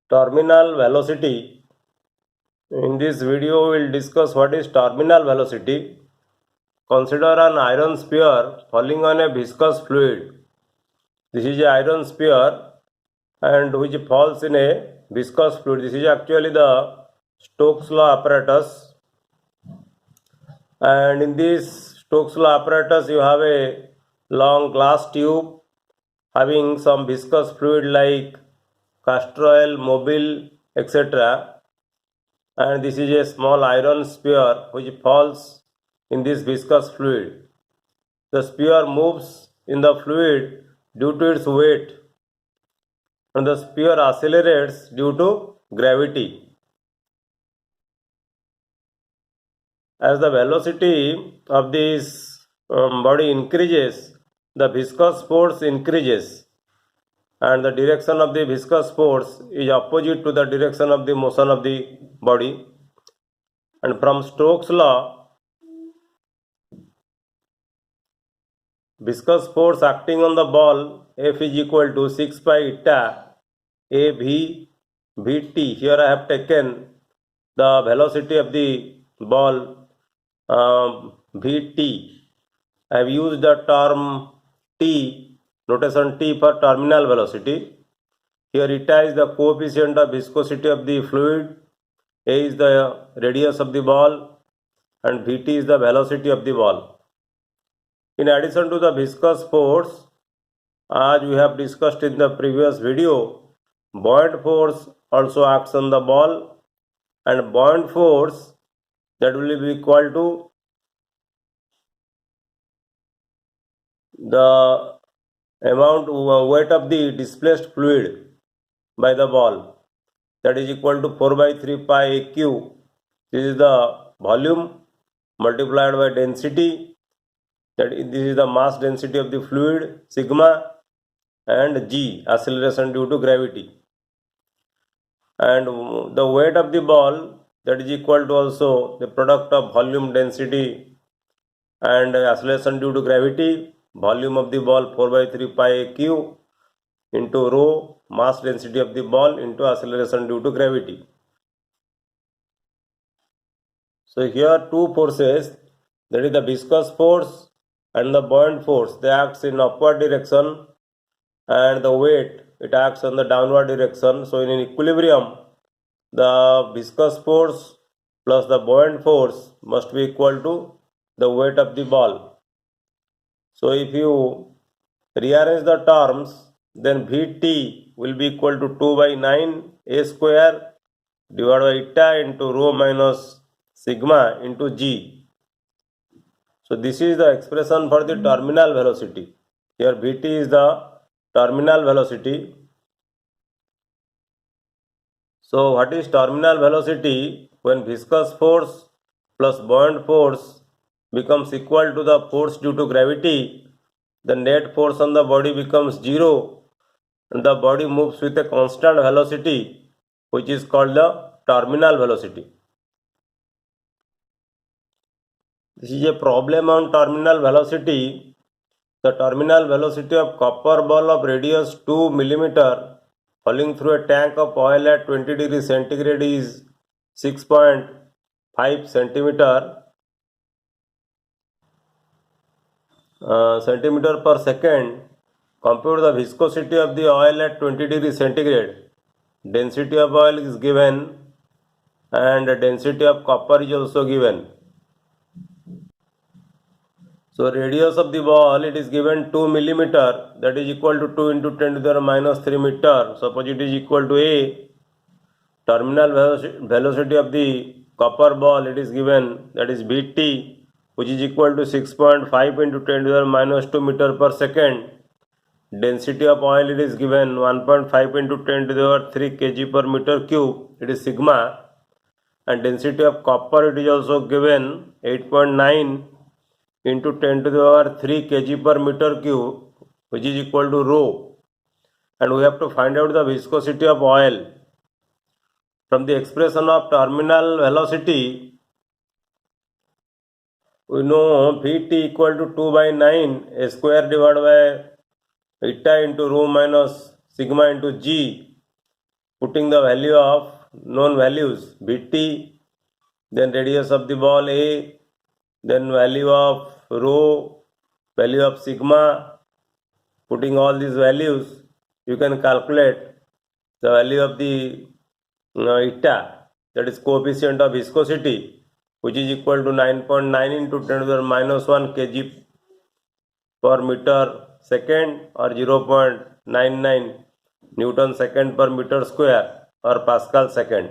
Terminal velocity. In this video we will discuss what is terminal velocity. Consider an iron sphere falling on a viscous fluid. This is a iron sphere and which falls in a viscous fluid. This is actually the Stokes law apparatus, and in this Stokes law apparatus you have a long glass tube having some viscous fluid like castor oil, mobile, etc. And this is a small iron sphere which falls in this viscous fluid. The sphere moves in the fluid due to its weight, and the sphere accelerates due to gravity. As the velocity of this body increases, the viscous force increases, and the direction of the viscous force is opposite to the direction of the motion of the body. And from Stokes' law, viscous force acting on the ball F is equal to 6 pi eta A V Vt. Here I have taken the velocity of the ball Vt. I have used the term T, notation T for terminal velocity. Here eta is the coefficient of viscosity of the fluid, A is the radius of the ball, and Vt is the velocity of the ball. In addition to the viscous force, as we have discussed in the previous video, buoyant force also acts on the ball, and buoyant force that will be equal to the amount weight of the displaced fluid by the ball, that is equal to 4 by 3 pi aq. This is the volume multiplied by density, that this is the mass density of the fluid, sigma, and g, acceleration due to gravity. And the weight of the ball, that is equal to also the product of volume, density, and acceleration due to gravity. Volume of the ball 4 by 3 pi q into rho, mass density of the ball, into acceleration due to gravity. So here two forces, that is the viscous force and the buoyant force, they act in upward direction, and the weight, it acts on the downward direction. So in an equilibrium, the viscous force plus the buoyant force must be equal to the weight of the ball. So if you rearrange the terms, then Vt will be equal to 2 by 9 a square divided by eta into rho minus sigma into g. So this is the expression for the terminal velocity. Here Vt is the terminal velocity. So what is terminal velocity? When viscous force plus buoyant force becomes equal to the force due to gravity, the net force on the body becomes 0, and the body moves with a constant velocity, which is called the terminal velocity. This is a problem on terminal velocity. The terminal velocity of copper ball of radius 2 mm falling through a tank of oil at 20 degrees centigrade is 6.5 centimeter per second. Compute the viscosity of the oil at 20 degrees centigrade. Density of oil is given, and density of copper is also given. So radius of the ball, it is given 2 mm, that is equal to 2 into 10 to the minus 3 meter. Suppose it is equal to A. Terminal velocity of the copper ball, it is given, that is Vt, which is equal to 6.5 into 10 to the minus 2 meter per second. Density of oil, it is given 1.5 into 10 to the 3 kg per meter cube, it is sigma. And density of copper, it is also given 8.9 into 10 to the 3 kg per meter cube, which is equal to rho. And we have to find out the viscosity of oil. From the expression of terminal velocity, we know Vt equal to 2 by 9 a square divided by eta into rho minus sigma into g. putting the value of known values Vt, then radius of the ball A, then value of rho, value of sigma, putting all these values, you can calculate the value of the eta, that is coefficient of viscosity, which is equal to 9.9 into 10 to the minus 1 kg per meter second or 0.99 Newton second per meter square or Pascal second.